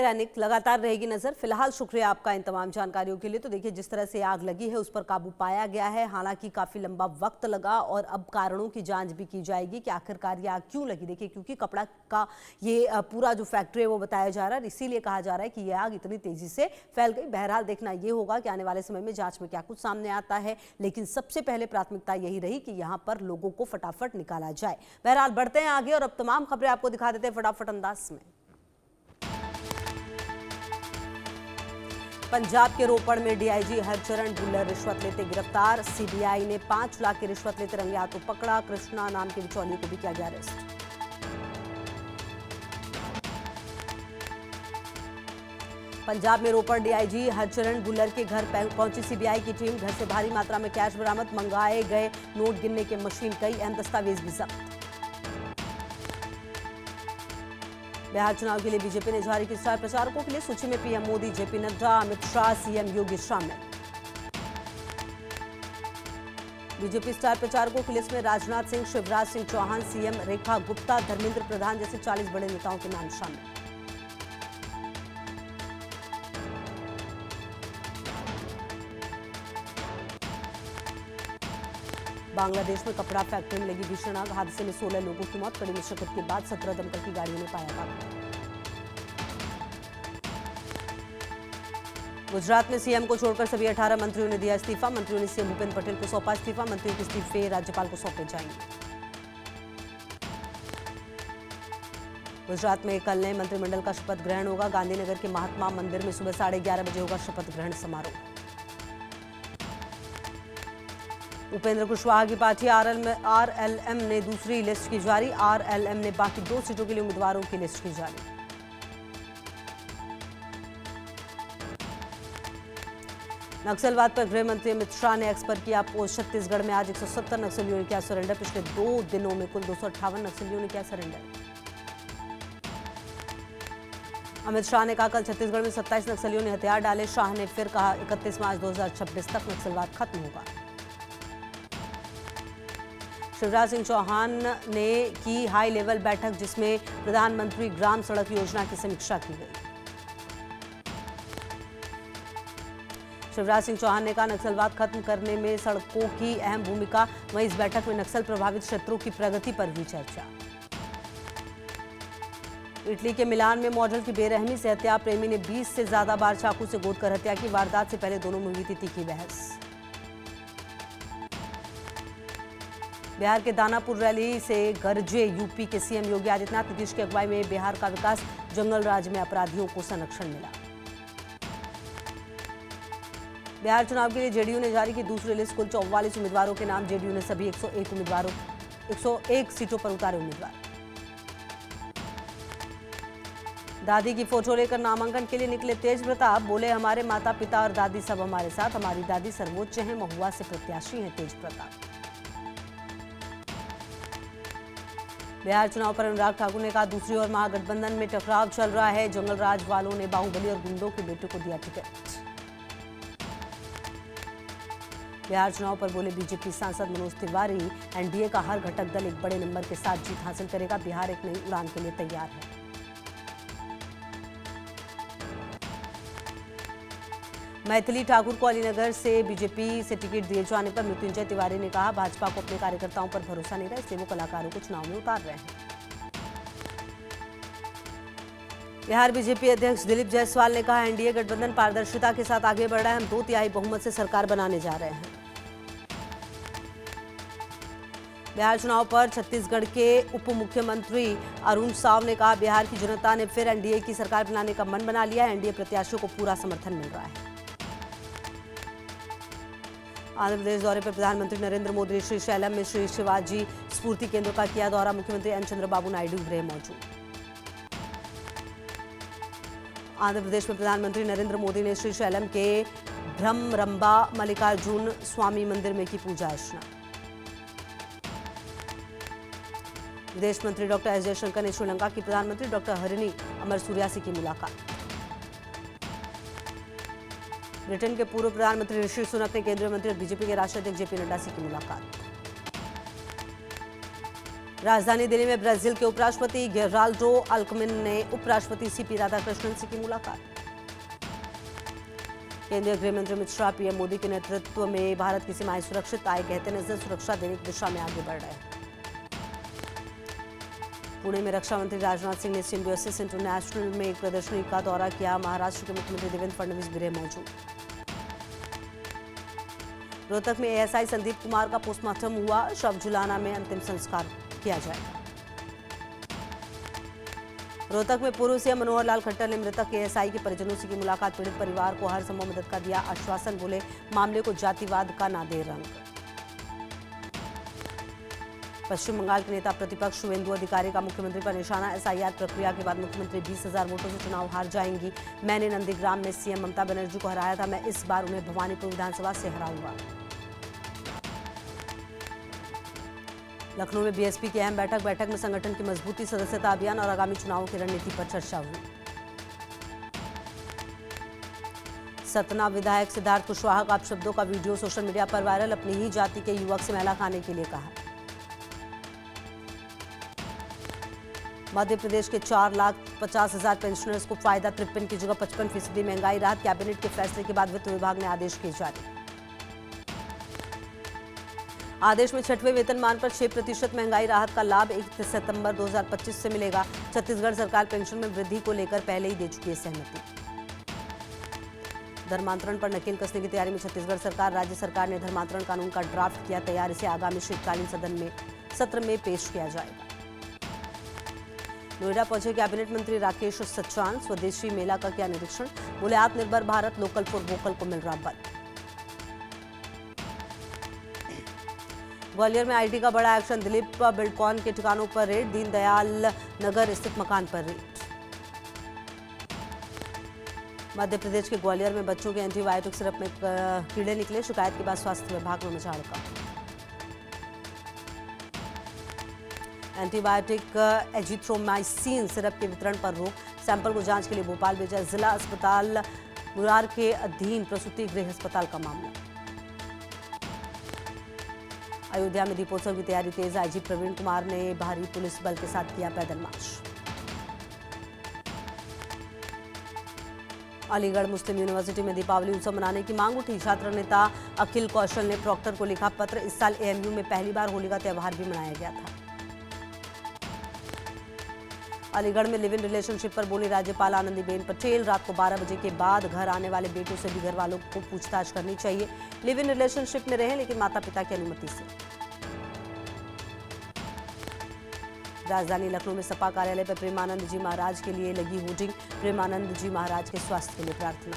रैनिक लगातार रहेगी नजर। फिलहाल शुक्रिया आपका इन तमाम जानकारियों के लिए। तो देखिए, जिस तरह से आग लगी है उस पर काबू पाया गया है, हालांकि काफी लंबा वक्त लगा और अब कारणों की जांच भी की जाएगी कि आखिरकार ये आग क्यों लगी। देखिए, क्योंकि कपड़ा का ये पूरा जो फैक्ट्री है वो बताया जा रहा है, इसीलिए कहा जा रहा है कि ये आग इतनी तेजी से फैल गई। बहरहाल देखना ये होगा कि आने वाले समय में जांच में क्या कुछ सामने आता है, लेकिन सबसे पहले प्राथमिकता यही रही कि यहाँ पर लोगों को फटाफट निकाला जाए। बहरहाल बढ़ते हैं आगे और अब तमाम खबरें आपको दिखा देते हैं फटाफट अंदाज में। पंजाब के रोपड़ में डीआईजी हरचरण भुल्लर रिश्वत लेते गिरफ्तार। सीबीआई ने 5 लाख की रिश्वत लेते रंगे हाथों पकड़ा। कृष्णा नाम के बिचौलिए को भी किया गया अरेस्ट। पंजाब में रोपड़ डीआईजी हरचरण भुल्लर के घर पहुंची सीबीआई की टीम। घर से भारी मात्रा में कैश बरामद, मंगाए गए नोट गिनने की मशीन, कई अहम दस्तावेज भी जब्त। बिहार चुनाव के लिए बीजेपी ने जारी की स्टार प्रचारकों के लिए सूची में PM Modi, JP Nadda, Amit Shah, CM Yogi शामिल। बीजेपी स्टार प्रचारकों की लिस्ट में राजनाथ सिंह, शिवराज सिंह चौहान, सीएम रेखा गुप्ता, धर्मेंद्र प्रधान जैसे 40 बड़े नेताओं के नाम शामिल। बांग्लादेश में कपड़ा फैक्ट्री में लगी भीषण आग, हादसे में 16 लोगों की मौत। कड़ी मशक्कत के बाद 17 दमकल की गाड़ियों ने पाया काबू। गुजरात में सीएम को छोड़कर सभी 18 मंत्रियों ने दिया इस्तीफा। मंत्रियों ने सीएम भूपेंद्र पटेल को सौंपा इस्तीफा। मंत्रियों के इस्तीफे राज्यपाल को सौंपे जाएंगे। गुजरात में कल नए मंत्रिमंडल का शपथ ग्रहण होगा। गांधीनगर के महात्मा मंदिर में सुबह 11:30 बजे होगा शपथ ग्रहण समारोह। उपेंद्र कुशवाहा की पार्टी आरएलएम ने दूसरी लिस्ट की जारी। आरएलएम ने बाकी 2 सीटों के लिए उम्मीदवारों की लिस्ट की जारी। नक्सलवाद पर गृह मंत्री अमित शाह ने एक्स पर किया पोस्ट। छत्तीसगढ़ में आज 170 नक्सलियों ने किया सरेंडर। पिछले 2 दिनों में कुल 258 नक्सलियों ने किया सरेंडर। अमित शाह ने कहा कल छत्तीसगढ़ में 27 नक्सलियों ने हथियार डाले। शाह ने फिर कहा 31 मार्च 2026 तक नक्सलवाद खत्म होगा। शिवराज सिंह चौहान ने की हाई लेवल बैठक, जिसमें प्रधानमंत्री ग्राम सड़क योजना की समीक्षा की गई। शिवराज सिंह चौहान ने कहा नक्सलवाद खत्म करने में सड़कों की अहम भूमिका। वहीं इस बैठक में नक्सल प्रभावित क्षेत्रों की प्रगति पर हुई चर्चा। इटली के मिलान में मॉडल की बेरहमी से हत्या, प्रेमी ने 20 से ज्यादा बार चाकू से गोदकर हत्या की। वारदात से पहले दोनों में हुई थी तीखी बहस। बिहार के दानापुर रैली से गरजे यूपी के सीएम योगी आदित्यनाथ। नीतीश की अगुवाई में बिहार का विकास, जंगल राज में अपराधियों को संरक्षण मिला। बिहार चुनाव के लिए जेडीयू ने जारी की दूसरी लिस्ट। कुल 44 उम्मीदवारों के नाम। जेडीयू ने सभी 101 सीटों पर उतारे उम्मीदवार। दादी की फोटो लेकर नामांकन के लिए निकले तेज प्रताप। बोले हमारे माता पिता और दादी सब हमारे साथ, हमारी दादी सर्वोच्च है। महुआ से प्रत्याशी हैं तेज प्रताप। बिहार चुनाव पर अनुराग ठाकुर ने कहा दूसरी ओर महागठबंधन में टकराव चल रहा है। जंगल राज वालों ने बाहुबली और गुंडों के बेटे को दिया टिकट। बिहार चुनाव पर बोले बीजेपी सांसद मनोज तिवारी, एनडीए का हर घटक दल एक बड़े नंबर के साथ जीत हासिल करेगा। बिहार एक नई उड़ान के लिए तैयार है। मैथिली ठाकुर को अलीनगर से बीजेपी से टिकट दिए जाने पर मृत्युंजय तिवारी ने कहा भाजपा को अपने कार्यकर्ताओं पर भरोसा नहीं रहा, इसलिए वो कलाकारों को चुनाव में उतार रहे हैं। बिहार बीजेपी अध्यक्ष दिलीप जायसवाल ने कहा एनडीए गठबंधन पारदर्शिता के साथ आगे बढ़ रहा है। हम 2/3 बहुमत से सरकार बनाने जा रहे हैं। बिहार चुनाव पर छत्तीसगढ़ के उप मुख्यमंत्री अरुण साव ने कहा बिहार की जनता ने फिर एनडीए की सरकार बनाने का मन बना लिया है। एनडीए प्रत्याशियों को पूरा समर्थन मिल रहा है। आंध्र प्रदेश दौरे पर प्रधानमंत्री नरेंद्र मोदी ने श्रीशैलम में श्री शिवाजी स्फूर्ति केंद्र का किया दौरा। मुख्यमंत्री एन चंद्रबाबू नायडू गृह मौजूद। आंध्र प्रदेश में प्रधानमंत्री नरेंद्र मोदी ने श्रीशैलम के ब्रह्मरंबा मल्लिकार्जुन स्वामी मंदिर में की पूजा अर्चना। विदेश मंत्री डॉक्टर एस जयशंकर ने श्रीलंका की प्रधानमंत्री डॉक्टर हरिनी अमरसूयासी की मुलाकात। ब्रिटेन के पूर्व प्रधानमंत्री ऋषि सुनक ने केंद्रीय मंत्री और बीजेपी के राष्ट्रीय अध्यक्ष जेपी नड्डा से की मुलाकात। राजधानी दिल्ली में ब्राजील के उपराष्ट्रपति गेराल्डो अल्कमिन ने उपराष्ट्रपति सीपी राधाकृष्णन से की मुलाकात। केंद्रीय गृह मंत्री अमित शाह पीएम मोदी के नेतृत्व में भारत की सीमाएं सुरक्षित आए कहते नजर, सुरक्षा देने की दिशा में आगे बढ़ रहे हैं। पुणे में रक्षा मंत्री राजनाथ सिंह ने सिम्बियोसिस इंटरनेशनल में एक प्रदर्शनी का दौरा किया। महाराष्ट्र के मुख्यमंत्री देवेंद्र फडणवीस भी रहे मौजूद। रोहतक में एएसआई संदीप कुमार का पोस्टमार्टम हुआ। शव जुलाना में अंतिम संस्कार किया जाएगा। रोहतक में पूर्व सीएम मनोहर लाल खट्टर ने मृतक एएसआई के परिजनों से की मुलाकात। पीड़ित परिवार को हर संभव मदद का दिया आश्वासन। बोले मामले को जातिवाद का ना दे रंग। पश्चिम बंगाल के नेता प्रतिपक्ष शुवेंदु अधिकारी का मुख्यमंत्री पर निशाना। एसआईआर प्रक्रिया के बाद मुख्यमंत्री 20,000 वोटों से चुनाव हार जाएंगी। मैंने नंदीग्राम में सीएम ममता बनर्जी को हराया था, मैं इस बार उन्हें भवानीपुर विधानसभा से हराऊंगा। लखनऊ में बीएसपी की अहम बैठक में संगठन की मजबूती, सदस्यता अभियान और आगामी चुनावों की रणनीति पर चर्चा हुई। सतना विधायक सिद्धार्थ कुशवाहा का अपशब्दों का वीडियो सोशल मीडिया पर वायरल। अपनी ही जाति के युवक से महिला खाने के लिए कहा। मध्य प्रदेश के 4,50,000 पेंशनर्स को फायदा। 53 की जगह 55% महंगाई राहत। कैबिनेट के फैसले के बाद वित्त विभाग ने आदेश किए जारी। आदेश में 6वें वेतनमान पर 6% महंगाई राहत का लाभ 1 सितंबर 2025 से मिलेगा। छत्तीसगढ़ सरकार पेंशन में वृद्धि को लेकर पहले ही दे चुकी है सहमति। धर्मांतरण पर नकेल कसने की तैयारी में छत्तीसगढ़ सरकार। राज्य सरकार ने धर्मांतरण कानून का ड्राफ्ट किया तैयार। इसे आगामी शीतकालीन सत्र में पेश किया जाएगा। नोएडा पहुंचे कैबिनेट मंत्री राकेश सचान। स्वदेशी मेला का किया निरीक्षण। बोले आत्मनिर्भर भारत, लोकल फॉर वोकल को मिल रहा बल। ग्वालियर में आईटी का बड़ा एक्शन। दिलीप बिल्डकॉन के ठिकानों पर रेड। दीनदयाल नगर स्थित मकान पर रेड। मध्य प्रदेश के ग्वालियर में बच्चों के एंटीबायोटिक सिरप में कीड़े निकले। शिकायत के बाद स्वास्थ्य विभाग में मचा हड़कंप। एंटीबायोटिक एजिथ्रोमाइसिन सिरप के वितरण पर रोक। सैंपल को जांच के लिए भोपाल भेजा। जिला अस्पताल मुरार के अधीन प्रसूति गृह अस्पताल का मामला। अयोध्या में दीपोत्सव की तैयारी तेज। आईजी प्रवीण कुमार ने भारी पुलिस बल के साथ किया पैदल मार्च। अलीगढ़ मुस्लिम यूनिवर्सिटी में दीपावली उत्सव मनाने की मांग उठी। छात्र नेता अखिल कौशल ने प्रॉक्टर को लिखा पत्र। इस साल एएमयू में पहली बार होली का त्यौहार भी मनाया गया था। अलीगढ़ में लिव इन रिलेशनशिप पर बोली राज्यपाल आनंदीबेन पटेल। रात को 12 बजे के बाद घर आने वाले बेटों से भी घर वालों को पूछताछ करनी चाहिए। लिव इन रिलेशनशिप में रहें लेकिन माता पिता की अनुमति से। राजधानी लखनऊ में सपा कार्यालय पर प्रेमानंद जी महाराज के लिए लगी होर्डिंग। प्रेमानंद जी महाराज के स्वास्थ्य के लिए प्रार्थना।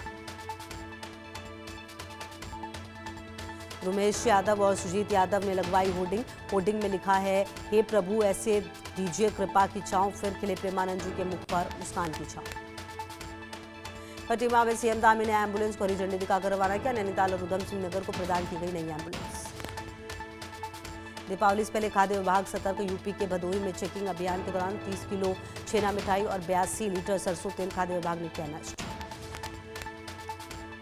उमेश यादव और सुजीत यादव ने लगवाई होर्डिंग। होर्डिंग में लिखा है, हे प्रभु ऐसे दीजिए कृपा की छांव। फिर खिले प्रेमानंद जी के मुख पर मुस्कान की छांव। खटीमा में सीएम धामी ने एम्बुलेंस को हरी झंडी दिखाकर रवाना किया। नैनीताल और उधम सिंह नगर को प्रदान की गई नई एम्बुलेंस। दीपावली से पहले खाद्य विभाग सतर्क। यूपी के भदोही में चेकिंग अभियान के दौरान 30 किलो छेना मिठाई और 82 लीटर सरसों तेल खाद्य विभाग ने किया नष्ट।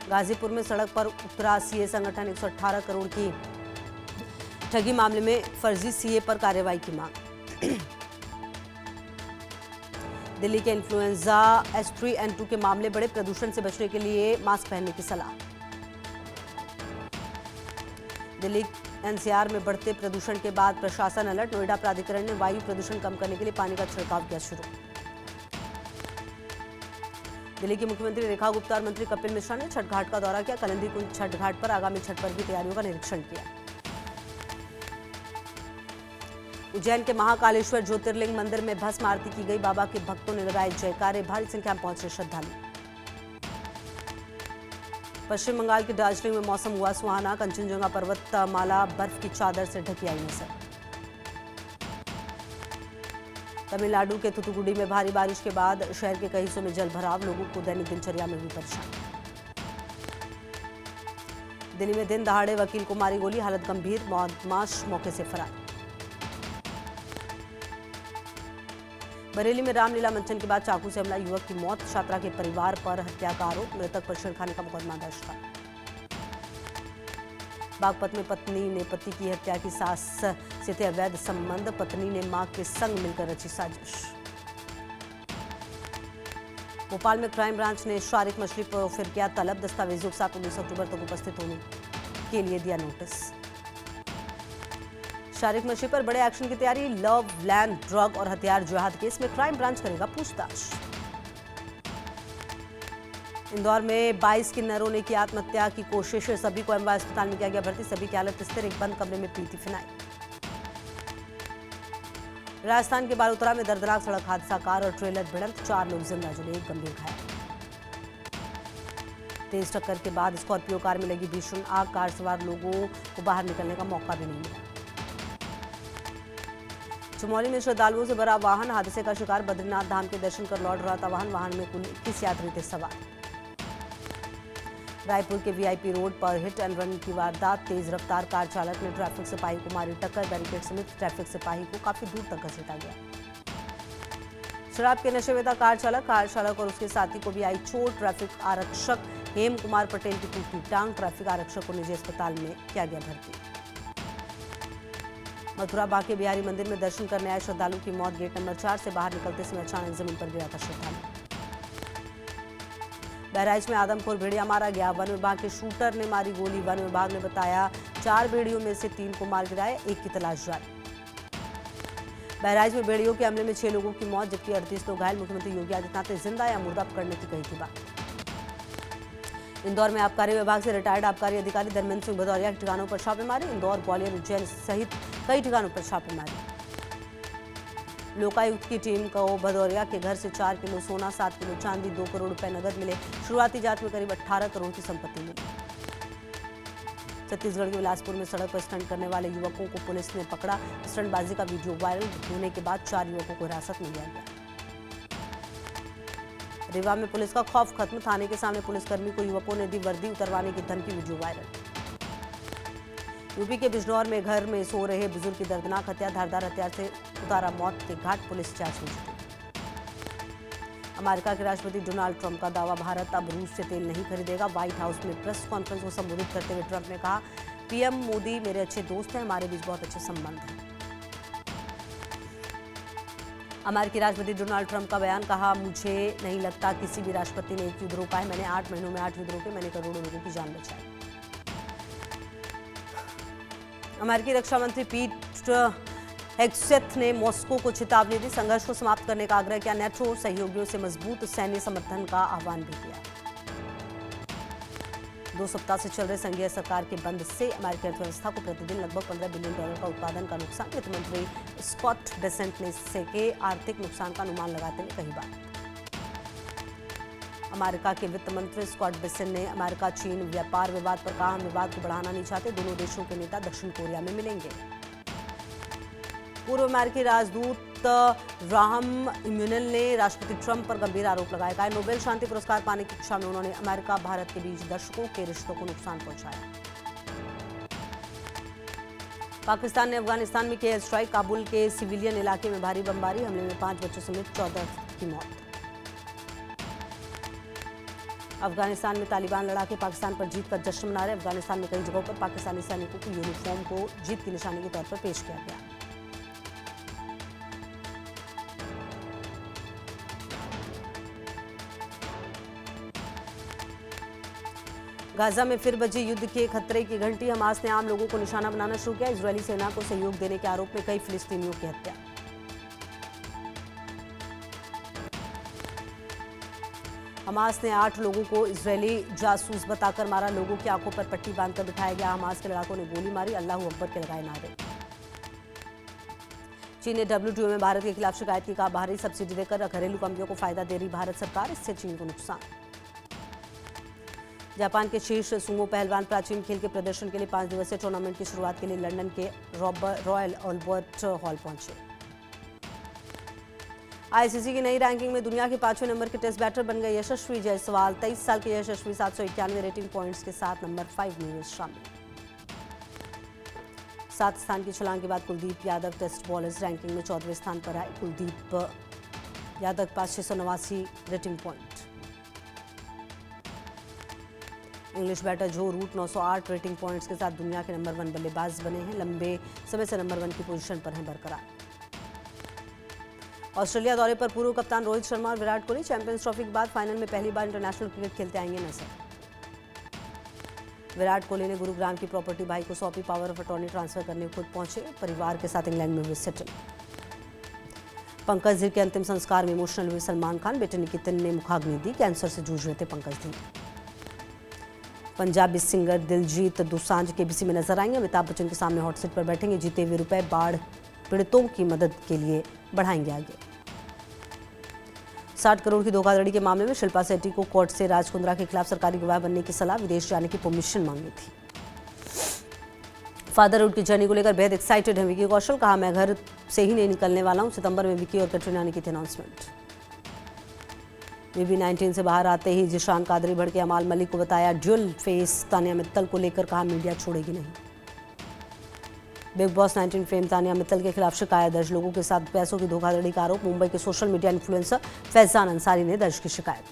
गाजीपुर में सड़क पर उतरा सीए संगठन। 118 करोड़ की ठगी मामले में फर्जी सीए पर कार्रवाई की मांग। दिल्ली के इन्फ्लुएंजा H3N2 के मामले बढ़े। प्रदूषण से बचने के लिए मास्क पहनने की सलाह। दिल्ली एनसीआर में बढ़ते प्रदूषण के बाद प्रशासन अलर्ट। नोएडा प्राधिकरण ने वायु प्रदूषण कम करने के लिए पानी का छिड़काव किया शुरू। दिल्ली की मुख्यमंत्री रेखा गुप्ता और मंत्री कपिल मिश्रा ने छठ घाट का दौरा किया। कलंदी कुंज छठ घाट पर आगामी छठ पर्व की तैयारियों का निरीक्षण किया। उज्जैन के महाकालेश्वर ज्योतिर्लिंग मंदिर में भस्म आरती की गई। बाबा के भक्तों ने लगाए जयकारे। भारी संख्या में पहुंचे श्रद्धालु। पश्चिम बंगाल के दार्जिलिंग में मौसम हुआ सुहाना। कंचनजंगा पर्वतमाला बर्फ की चादर से ढकी आई नजर। तमिलनाडु के थूथुकुडी में भारी बारिश के बाद शहर के कई हिस्सों में जल भराव। लोगों को दैनिक दिनचर्या में हुई परेशानी। दिल्ली में दिन दहाड़े वकील को मारी गोली। हालत गंभीर। बदमाश मौके से फरार। बरेली में रामलीला मंचन के बाद चाकू से हमला। युवक की मौत। छात्रा के परिवार पर हत्या का आरोप। मृतक पर छेड़खानी का मुकदमा दर्ज था। बागपत में पत्नी ने पति की हत्या की। सास से थे अवैध संबंध, पत्नी ने मां के संग मिलकर रची साजिश। भोपाल में क्राइम ब्रांच ने शारिक मछली पर फिर किया तलब, दस्तावेजों के साथ 19 अक्टूबर तक उपस्थित होने के लिए दिया नोटिस। शारिक मछली पर बड़े एक्शन की तैयारी, लव, लैंड, ड्रग और हथियार जिहाद केस में क्राइम ब्रांच करेगा पूछताछ। इंदौर में 22 किन्नरों ने की आत्महत्या की कोशिश, सभी को एमवाय अस्पताल में किया गया भर्ती, सभी की हालत स्थिर, एक बंद कमरे में पीती फिनाइल। राजस्थान के बालोतरा में दर्दनाक सड़क हादसा, कार और ट्रेलर भिड़ंत, 4 लोग जिंदा जले, एक गंभीर घायल। तेज टक्कर के बाद स्कॉर्पियो कार में लगी भीषण आग, कार सवार लोगों को बाहर निकलने का मौका भी नहीं मिला। चमोली में श्रद्धालुओं से भरा वाहन, हादसे का शिकार, बद्रीनाथ धाम के दर्शन कर लौट रहा था वाहन में कुल 21 यात्री थे सवार। रायपुर के वीआईपी रोड पर हिट एंड रन की वारदात, तेज रफ्तार कार चालक ने ट्रैफिक सिपाही को मारी टक्कर, बैरिकेड समेत ट्रैफिक सिपाही को काफी दूर तक घसीटा गया। शराब के नशे में था कार चालक और उसके साथी को भी आई चोट, ट्रैफिक आरक्षक हेम कुमार पटेल की टूटी टांग, ट्रैफिक आरक्षक को निजी अस्पताल में किया गया भर्ती। मथुरा बांके बिहारी मंदिर में दर्शन करने आए श्रद्धालु की मौत, गेट नंबर 4 से बाहर निकलते समय अचानक जमीन पर गिरा था श्रद्धालु। बहराइच में आदमखोर भेड़िया मारा गया, वन विभाग के शूटर ने मारी गोली, वन विभाग ने बताया 4 भेड़ियों में से 3 को मार गिराया, 1 की तलाश जारी। बहराइच में भेड़ियों के हमले में 6 लोगों की मौत जबकि 38 लोग घायल, मुख्यमंत्री योगी आदित्यनाथ ने जिंदा या मुर्दा पकड़ने की कही थी बात। इंदौर में आबकारी विभाग से रिटायर्ड आबकारी अधिकारी धर्मेंद्र सिंह भदौरिया के ठिकानों पर छापेमारी, इंदौर, ग्वालियर, उज्जैन सहित कई ठिकानों पर छापेमारी। लोकायुक्त की टीम को भदौरिया के घर से 4 किलो सोना, 7 किलो चांदी, 2 करोड़ रुपए नगद मिले, शुरुआती जांच में करीब 18 करोड़ की संपत्ति मिली। छत्तीसगढ़ के बिलासपुर में सड़क पर स्टंट करने वाले युवकों को पुलिस ने पकड़ा, स्टंटबाजी का वीडियो वायरल होने के बाद 4 युवकों को हिरासत में लिया गया। रीवा में पुलिस का खौफ खत्म, थाने के सामने पुलिसकर्मी को युवकों ने दी वर्दी उतरवाने की धमकी, वीडियो वायरल। यूपी के बिजनौर में घर में सो रहे बुजुर्ग की दर्दनाक हत्या, धारदार हथियार से उतारा मौत के घाट, पुलिस जांच में जुटी। अमेरिका के राष्ट्रपति डोनाल्ड ट्रंप का दावा, भारत अब रूस से तेल नहीं खरीदेगा। व्हाइट हाउस में प्रेस कॉन्फ्रेंस को संबोधित करते हुए ट्रंप ने कहा, पीएम मोदी मेरे अच्छे दोस्त हैं, हमारे बीच बहुत अच्छे संबंध हैं। अमेरिकी राष्ट्रपति डोनाल्ड ट्रंप का बयान, कहा मुझे नहीं लगता किसी भी राष्ट्रपति ने एक युद्ध रोका है, मैंने 8 महीनों में 8 युद्ध रोके, मैंने करोड़ों लोगों की जान बचाई। अमेरिकी रक्षा मंत्री पीट हेग्सेथ ने मॉस्को को चेतावनी दी, संघर्ष को समाप्त करने का आग्रह किया, नेटो सहयोगियों से मजबूत सैन्य समर्थन का आह्वान भी किया। 2 सप्ताह से चल रहे संघीय सरकार के बंद से अमेरिकी अर्थव्यवस्था को प्रतिदिन लगभग $15 बिलियन का उत्पादन का नुकसान, वित्त मंत्री स्कॉट बेसेंट ने इससे के आर्थिक नुकसान का अनुमान लगाते हुए कही बात। अमेरिका के वित्त मंत्री स्कॉट बेसेंट ने अमेरिका चीन व्यापार विवाद पर कहा, हम विवाद को बढ़ाना नहीं चाहते, दोनों देशों के नेता दक्षिण कोरिया में मिलेंगे। पूर्व अमेरिकी राजदूत राहम इम्यूनल ने राष्ट्रपति ट्रंप पर गंभीर आरोप लगाए, कहा नोबेल शांति पुरस्कार पाने की इच्छा में उन्होंने अमेरिका भारत के बीच दशकों के रिश्तों को नुकसान पहुंचाया। पाकिस्तान ने अफगानिस्तान में किया स्ट्राइक, काबुल के सिविलियन इलाके में भारी बमबारी, हमले में 5 बच्चों समेत 14 की मौत। अफगानिस्तान में तालिबान लड़ाके पाकिस्तान पर जीत का जश्न मना रहे, अफगानिस्तान में कई जगहों पर पाकिस्तानी सैनिकों की यूनिफॉर्म को जीत की निशानी के तौर पर पेश किया गया। गाजा में फिर बजी युद्ध के खतरे की घंटी, हमास ने आम लोगों को निशाना बनाना शुरू किया, इजरायली सेना को सहयोग देने के आरोप में कई फिलिस्तीनियों की हत्या। हमास ने 8 लोगों को इजरायली जासूस बताकर मारा, लोगों की आंखों पर पट्टी बांधकर बिठाया गया, हमास के लड़ाकों ने गोली मारी, अल्लाहू अकबर के लगाए नारे। चीन ने WTO में भारत के खिलाफ शिकायत की, कहा बाहरी सब्सिडी देकर घरेलू कंपनियों को फायदा दे रही भारत सरकार, इससे चीन को नुकसान। जापान के शीर्ष सुमो पहलवान प्राचीन खेल के प्रदर्शन के लिए 5 दिवसीय टूर्नामेंट की शुरुआत के लिए लंदन के रॉयल अल्बर्ट हॉल पहुंचे। आईसीसी की नई रैंकिंग में दुनिया के 5वें नंबर के टेस्ट बैटर बन गए यशस्वी जायसवाल, 23 साल के यशस्वी 791 रेटिंग पॉइंट्स के साथ नंबर 5 में शामिल। 7 स्थान की छलांग के बाद Kuldeep Yadav test bowlers ranking में 14वें स्थान पर आए, कुलदीप यादव के पास 689 rating point. English batter Joe Root 908 rating points के साथ दुनिया के नंबर 1 बल्लेबाज बने हैं। लंबे समय से नंबर 1 की पोजीशन पर हैं बरकरार। ऑस्ट्रेलिया दौरे पर पूर्व कप्तान रोहित शर्मा और विराट कोहली चैंपियंस ट्रॉफी के बाद फाइनल में पहली बार इंटरनेशनल क्रिकेट खेलते आएंगे नजर। विराट कोहली ने गुरुग्राम की प्रॉपर्टी भाई को सौंपी, पावर ऑफ अटॉर्नी ट्रांसफर करने खुद पहुंचे, परिवार के साथ इंग्लैंड में हुए सेटल। पंकज धीर के अंतिम संस्कार में इमोशनल हुए सलमान खान, बेटे निकितन ने मुखाग्नि दी, कैंसर से जूझ रहे थे पंकज धीर। पंजाबी सिंगर दिलजीत दोसांझ केबीसी में नजर आएंगे, अमिताभ बच्चन के सामने हॉट सीट पर बैठेंगे, जीते हुए रुपए बाढ़ पीड़ितों की मदद के लिए बढ़ाएंगे आगे। 60 करोड़ की धोखाधड़ी के मामले में शिल्पा शेट्टी को कोर्ट से राज कुंद्रा के खिलाफ सरकारी गवाह बनने की सलाह, विदेश जाने की परमिशन मांगी थी। फादरहुड की जर्नी को लेकर बेहद एक्साइटेड है विकी कौशल, कहा मैं घर से ही नहीं निकलने वाला हूं। सितंबर में विकी और कैटरीना ने की थी अनाउंसमेंट। BB19 से बाहर आते ही जिशान कादरी भड़के, अमाल मलिक को बताया ड्यूल फेस। तानिया मित्तल को लेकर कहा मीडिया छोड़ेगी नहीं। Big boss 19 fame Tania Mittal के खिलाफ शिकायत दर्ज, लोगों के साथ पैसों की धोखाधड़ी का आरोप। मुंबई के social media influencer Faizan Ansari ने दर्ज की शिकायत।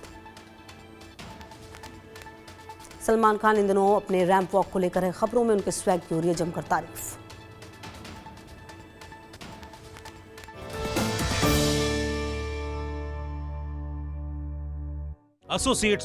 सलमान खान इन दिनों अपने रैंप वॉक को लेकर है खबरों में, उनके स्वैग की हो रही है जमकर तारीफ। एसोसिएट